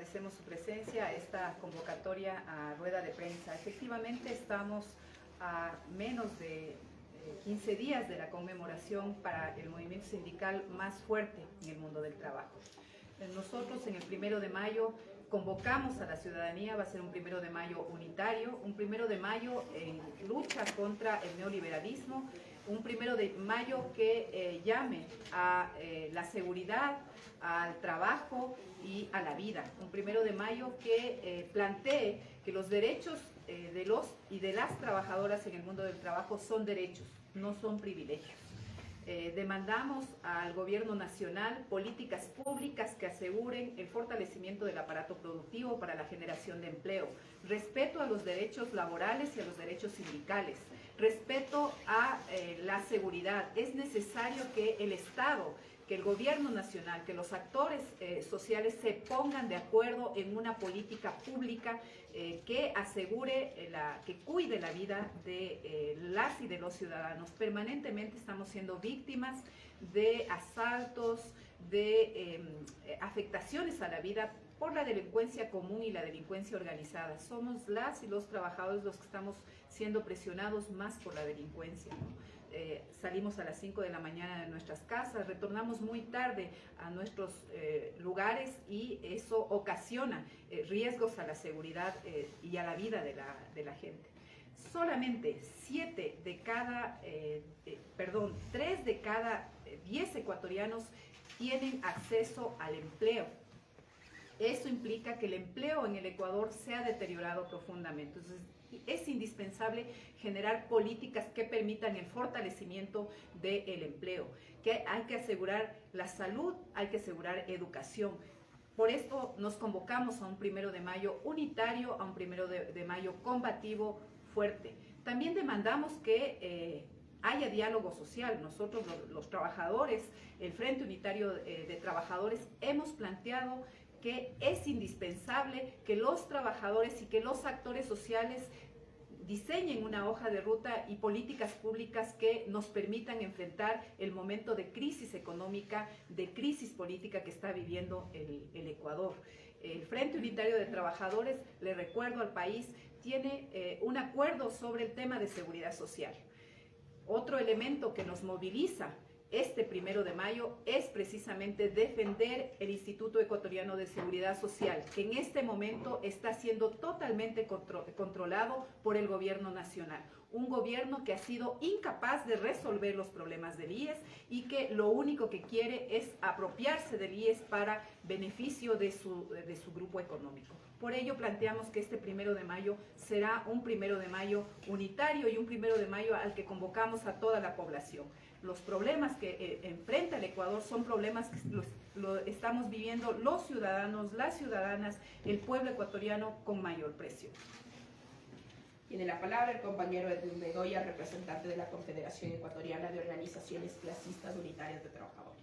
agradecemos su presencia a esta convocatoria a rueda de prensa. Efectivamente, estamos a menos de 15 días de la conmemoración para el movimiento sindical más fuerte en el mundo del trabajo. Nosotros en el 1 de mayo convocamos a la ciudadanía, va a ser un 1 de mayo unitario, un 1 de mayo en lucha contra el neoliberalismo, un 1 de mayo que llame a la seguridad, al trabajo y a la vida. Un 1 de mayo que plantee que los derechos de los y de las trabajadoras en el mundo del trabajo son derechos, no son privilegios. Demandamos al gobierno nacional políticas públicas que aseguren el fortalecimiento del aparato productivo para la generación de empleo, respeto a los derechos laborales y a los derechos sindicales, respeto a la seguridad. Es necesario que el Estado, que el gobierno nacional, que los actores sociales se pongan de acuerdo en una política pública que asegure, que cuide la vida de las y de los ciudadanos. Permanentemente estamos siendo víctimas de asaltos, de afectaciones a la vida por la delincuencia común y la delincuencia organizada. Somos las y los trabajadores los que estamos siendo presionados más por la delincuencia, ¿no? Salimos a las 5 de la mañana de nuestras casas, retornamos muy tarde a nuestros lugares y eso ocasiona riesgos a la seguridad y a la vida de la gente. Solamente 3 de cada 10 ecuatorianos tienen acceso al empleo. Eso implica que el empleo en el Ecuador se ha deteriorado profundamente. Entonces, es indispensable generar políticas que permitan el fortalecimiento del empleo, que hay que asegurar la salud, hay que asegurar educación. Por esto nos convocamos a un 1 de mayo unitario, a un 1 de mayo combativo, fuerte. También demandamos que haya diálogo social. Nosotros los trabajadores, el Frente Unitario de Trabajadores, hemos planteado que es indispensable que los trabajadores y que los actores sociales diseñen una hoja de ruta y políticas públicas que nos permitan enfrentar el momento de crisis económica, de crisis política que está viviendo el Ecuador. El Frente Unitario de Trabajadores, le recuerdo al país, tiene un acuerdo sobre el tema de seguridad social. Otro elemento que nos moviliza este 1 de mayo es precisamente defender el Instituto Ecuatoriano de Seguridad Social, que en este momento está siendo totalmente controlado por el gobierno nacional. Un gobierno que ha sido incapaz de resolver los problemas del IES y que lo único que quiere es apropiarse del IES para beneficio de su grupo económico. Por ello planteamos que este 1 de mayo será un 1 de mayo unitario y un 1 de mayo al que convocamos a toda la población. Los problemas que enfrenta el Ecuador son problemas que lo estamos viviendo los ciudadanos, las ciudadanas, el pueblo ecuatoriano con mayor presión. Tiene la palabra el compañero Edwin Bedoya, representante de la Confederación Ecuatoriana de Organizaciones Clasistas Unitarias de Trabajadores.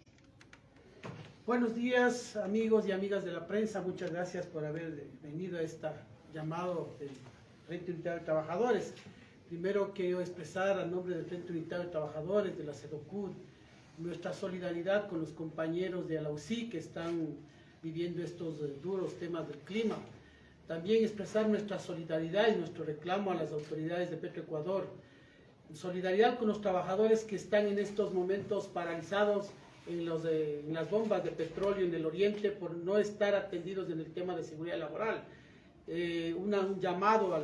Buenos días, amigos y amigas de la prensa. Muchas gracias por haber venido a este llamado del Frente Unitario de Trabajadores. Primero quiero expresar a nombre del Frente Unitario de Trabajadores, de la CEDOCUD, nuestra solidaridad con los compañeros de ALAUSI que están viviendo estos duros temas del clima. También expresar nuestra solidaridad y nuestro reclamo a las autoridades de Petroecuador. Solidaridad con los trabajadores que están en estos momentos paralizados en las bombas de petróleo en el oriente por no estar atendidos en el tema de seguridad laboral. Un llamado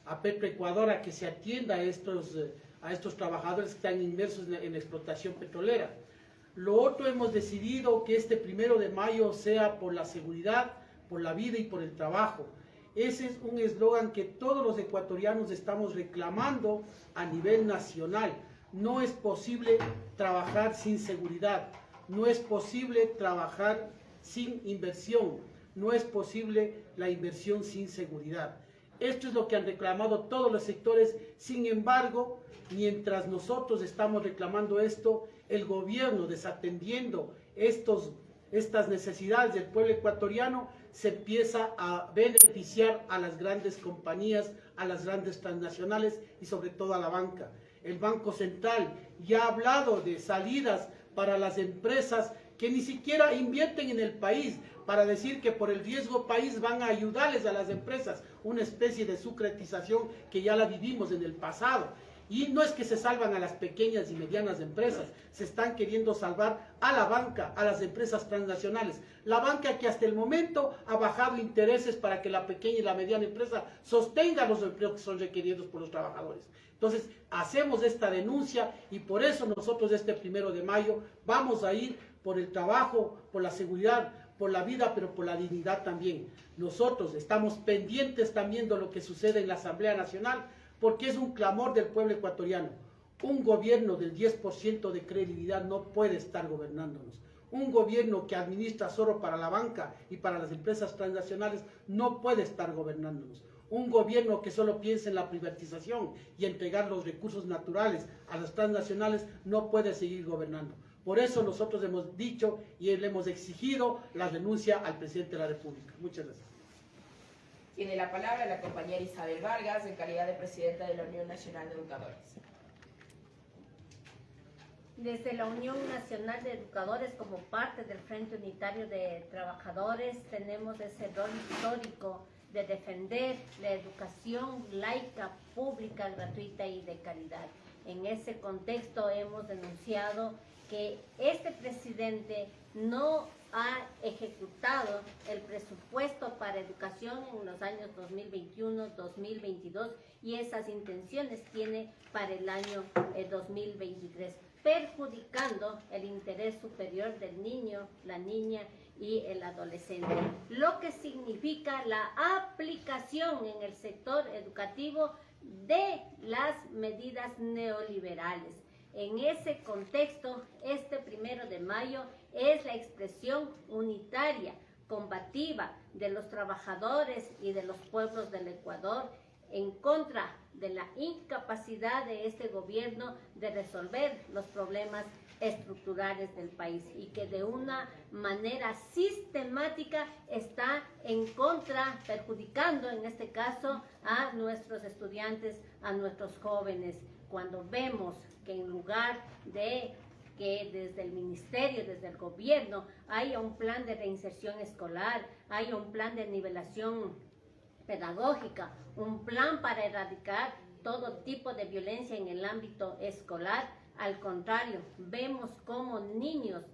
a Petroecuador a que se atienda a estos trabajadores que están inmersos en la explotación petrolera. Lo otro, hemos decidido que este 1 de mayo sea por la seguridad, por la vida y por el trabajo. Ese es un eslogan que todos los ecuatorianos estamos reclamando a nivel nacional. No es posible trabajar sin seguridad, no es posible trabajar sin inversión, no es posible la inversión sin seguridad. Esto es lo que han reclamado todos los sectores. Sin embargo, mientras nosotros estamos reclamando esto, el gobierno, desatendiendo estas necesidades del pueblo ecuatoriano, se empieza a beneficiar a las grandes compañías, a las grandes transnacionales y sobre todo a la banca. El Banco Central ya ha hablado de salidas para las empresas que ni siquiera invierten en el país, para decir que por el riesgo país van a ayudarles a las empresas, una especie de sucretización que ya la vivimos en el pasado. Y no es que se salvan a las pequeñas y medianas empresas, se están queriendo salvar a la banca, a las empresas transnacionales. La banca que hasta el momento ha bajado intereses para que la pequeña y la mediana empresa sostenga los empleos que son requeridos por los trabajadores. Entonces, hacemos esta denuncia y por eso nosotros este 1 de mayo vamos a ir por el trabajo, por la seguridad, por la vida, pero por la dignidad también. Nosotros estamos pendientes también de lo que sucede en la Asamblea Nacional, porque es un clamor del pueblo ecuatoriano. Un gobierno del 10% de credibilidad no puede estar gobernándonos. Un gobierno que administra solo para la banca y para las empresas transnacionales no puede estar gobernándonos. Un gobierno que solo piensa en la privatización y entregar los recursos naturales a las transnacionales no puede seguir gobernando. Por eso nosotros hemos dicho y le hemos exigido la renuncia al presidente de la República. Muchas gracias. Tiene la palabra la compañera Isabel Vargas, en calidad de presidenta de la Unión Nacional de Educadores. Desde la Unión Nacional de Educadores, como parte del Frente Unitario de Trabajadores, tenemos ese rol histórico de defender la educación laica, pública, gratuita y de calidad. En ese contexto hemos denunciado que este presidente no ha ejecutado el presupuesto para educación en los años 2021, 2022 y esas intenciones tiene para el año 2023, perjudicando el interés superior del niño, la niña y el adolescente, lo que significa la aplicación en el sector educativo de las medidas neoliberales. En ese contexto, este 1 de mayo es la expresión unitaria, combativa de los trabajadores y de los pueblos del Ecuador en contra de la incapacidad de este gobierno de resolver los problemas estructurales del país y que de una manera sistemática está en contra, perjudicando en este caso a nuestros estudiantes, a nuestros jóvenes. Cuando vemos que en lugar de que desde el ministerio, desde el gobierno, haya un plan de reinserción escolar, haya un plan de nivelación pedagógica, un plan para erradicar todo tipo de violencia en el ámbito escolar, al contrario, vemos cómo niños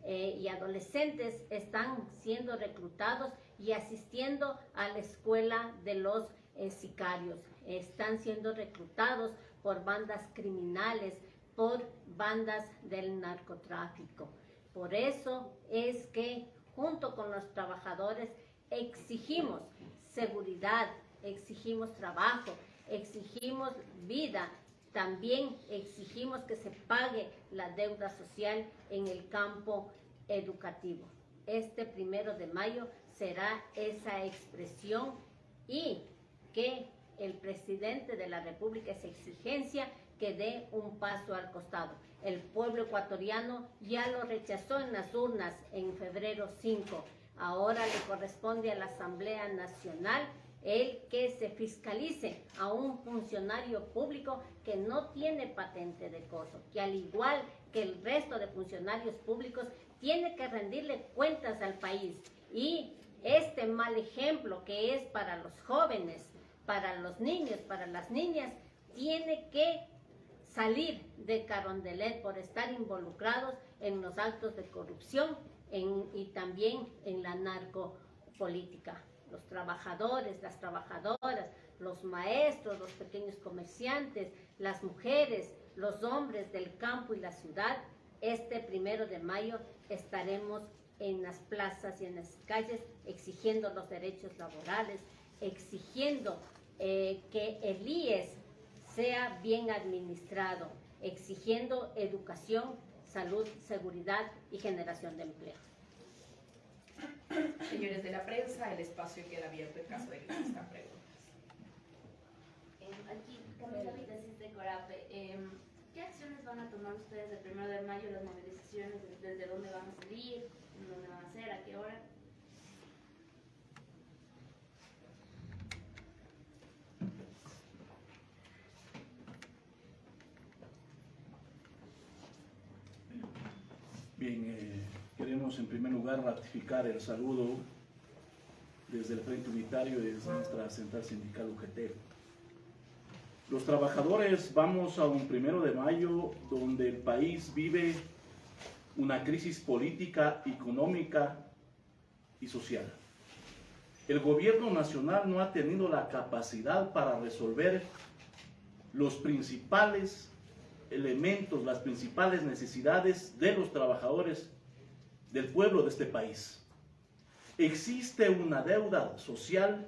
y adolescentes están siendo reclutados y asistiendo a la escuela de los sicarios. Están siendo reclutados por bandas criminales, por bandas del narcotráfico. Por eso es que junto con los trabajadores exigimos seguridad, exigimos trabajo, exigimos vida, también exigimos que se pague la deuda social en el campo educativo. Este 1 de mayo será esa expresión y que el presidente de la República, esa exigencia, que dé un paso al costado. El pueblo ecuatoriano ya lo rechazó en las urnas en febrero 5. Ahora le corresponde a la Asamblea Nacional el que se fiscalice a un funcionario público que no tiene patente de coso, que al igual que el resto de funcionarios públicos tiene que rendirle cuentas al país. Y este mal ejemplo que es para los jóvenes, para los niños, para las niñas, tiene que salir de Carondelet por estar involucrados en los actos de corrupción y también en la narcopolítica. Los trabajadores, las trabajadoras, los maestros, los pequeños comerciantes, las mujeres, los hombres del campo y la ciudad, este 1 de mayo estaremos en las plazas y en las calles exigiendo los derechos laborales, exigiendo que el IES sea bien administrado, exigiendo educación, salud, seguridad y generación de empleo. Señores de la prensa, el espacio queda abierto en caso de que existan preguntas. Aquí, Camila Vitesis de Corape. ¿Qué acciones van a tomar ustedes el 1 de mayo, las movilizaciones? ¿Desde dónde van a salir? ¿Dónde van a hacer? ¿A qué hora? Bien, Queremos en primer lugar ratificar el saludo desde el Frente Unitario y desde nuestra central sindical UGT. Los trabajadores vamos a un 1 de mayo donde el país vive una crisis política, económica y social. El gobierno nacional no ha tenido la capacidad para resolver los principales elementos, las principales necesidades de los trabajadores del pueblo de este país. Existe una deuda social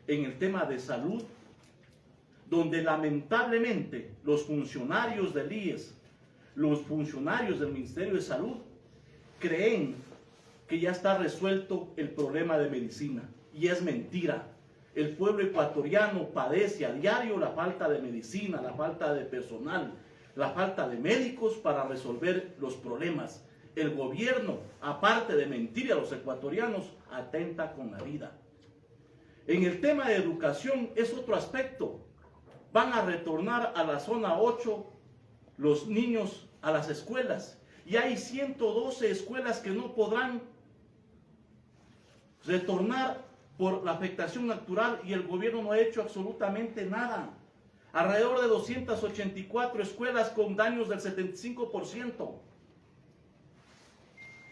en el tema de salud, donde lamentablemente los funcionarios del IES, los funcionarios del Ministerio de Salud, creen que ya está resuelto el problema de medicina. Y es mentira. El pueblo ecuatoriano padece a diario la falta de medicina, la falta de personal, la falta de médicos para resolver los problemas. El gobierno, aparte de mentir a los ecuatorianos, atenta con la vida. En el tema de educación es otro aspecto. Van a retornar a la zona 8 los niños a las escuelas. Y hay 112 escuelas que no podrán retornar por la afectación natural y el gobierno no ha hecho absolutamente nada. Alrededor de 284 escuelas con daños del 75%.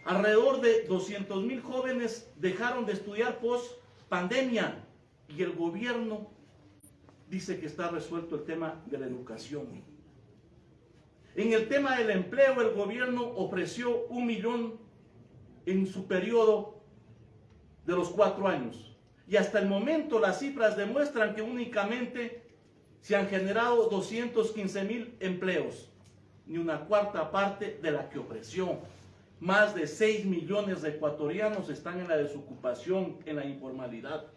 Alrededor de 200,000 jóvenes dejaron de estudiar post pandemia y el gobierno dice que está resuelto el tema de la educación. En el tema del empleo, el gobierno ofreció 1 millón en su periodo de los 4 años. Y hasta el momento las cifras demuestran que únicamente se han generado 215,000 empleos, ni una cuarta parte de la que ofreció. Más de 6 millones de ecuatorianos están en la desocupación, en la informalidad.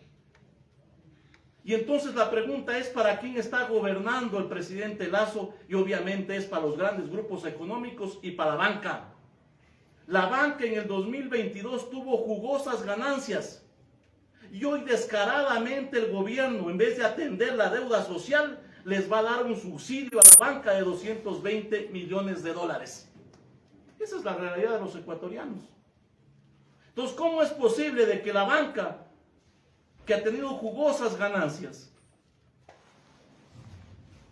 Y entonces la pregunta es ¿para quién está gobernando el presidente Lasso? Y obviamente es para los grandes grupos económicos y para la banca. La banca en el 2022 tuvo jugosas ganancias. Y hoy descaradamente el gobierno, en vez de atender la deuda social, les va a dar un subsidio a la banca de 220 millones de dólares. Esa es la realidad de los ecuatorianos. Entonces, ¿cómo es posible de que la banca, que ha tenido jugosas ganancias,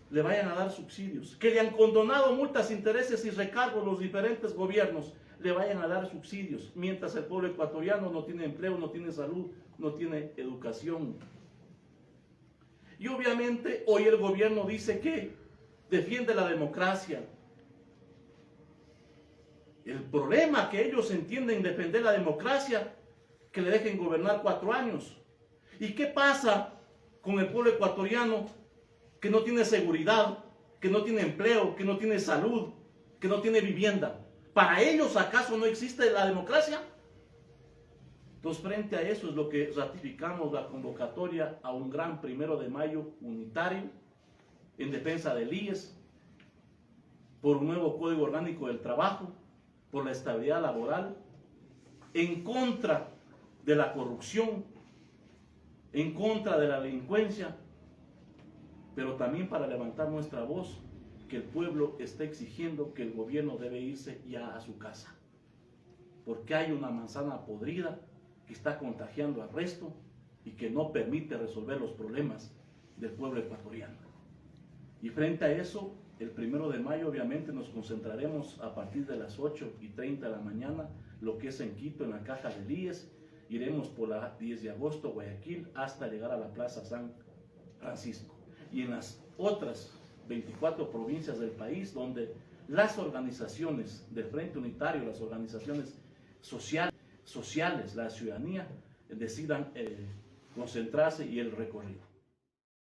le vayan a dar subsidios? Que le han condonado multas, intereses y recargos los diferentes gobiernos, le vayan a dar subsidios, mientras el pueblo ecuatoriano no tiene empleo, no tiene salud, no tiene educación. Y obviamente hoy el gobierno dice que defiende la democracia. El problema que ellos entienden defender la democracia, que le dejen gobernar 4 años. ¿Y qué pasa con el pueblo ecuatoriano que no tiene seguridad, que no tiene empleo, que no tiene salud, que no tiene vivienda? ¿Para ellos acaso no existe la democracia? Entonces, frente a eso es lo que ratificamos la convocatoria a un gran 1 de mayo unitario en defensa del IES, por un nuevo Código Orgánico del Trabajo, por la estabilidad laboral, en contra de la corrupción, en contra de la delincuencia, pero también para levantar nuestra voz, que el pueblo está exigiendo que el gobierno debe irse ya a su casa, porque hay una manzana podrida que está contagiando al resto y que no permite resolver los problemas del pueblo ecuatoriano. Y frente a eso, el 1 de mayo obviamente nos concentraremos a partir de las 8:30 de la mañana, lo que es en Quito, en la caja del IES. Iremos por la 10 de agosto, Guayaquil, hasta llegar a la Plaza San Francisco. Y en las otras 24 provincias del país, donde las organizaciones del Frente Unitario, las organizaciones sociales, la ciudadanía, decidan concentrarse y el recorrido.